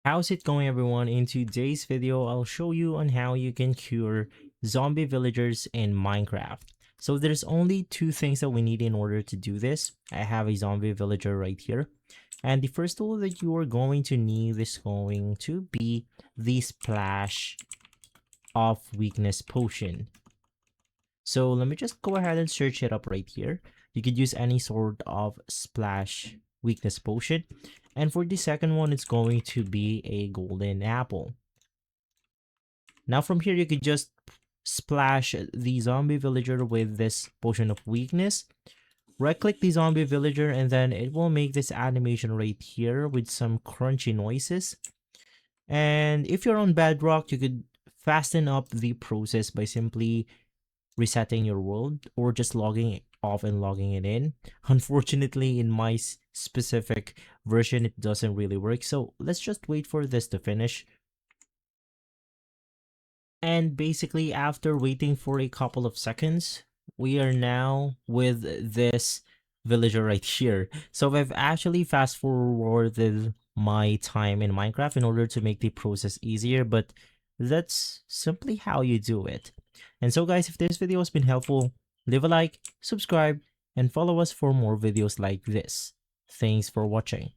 How's it going, everyone? In today's video, I'll show you on how you can cure zombie villagers in Minecraft. So there's only two things that we need in order to do this. I have a zombie villager right here. And the first tool that you are going to need is going to be the Splash of Weakness Potion. So let me just go ahead and search it up right here. You could use any sort of Splash Weakness Potion. And for the second one, it's going to be a golden apple. Now from here, you could just splash the zombie villager with this potion of weakness. Right click the zombie villager and then it will make this animation right here with some crunchy noises. And if you're on Bedrock, you could fasten up the process by simply resetting your world or just logging it off and logging it in. Unfortunately, in my specific version, it doesn't really work. So let's just wait for this to finish. And basically, after waiting for a couple of seconds, we are now with this villager right here. So I've actually fast forwarded my time in Minecraft in order to make the process easier, but that's simply how you do it. And so guys, if this video has been helpful, leave a like, subscribe, and follow us for more videos like this. Thanks for watching.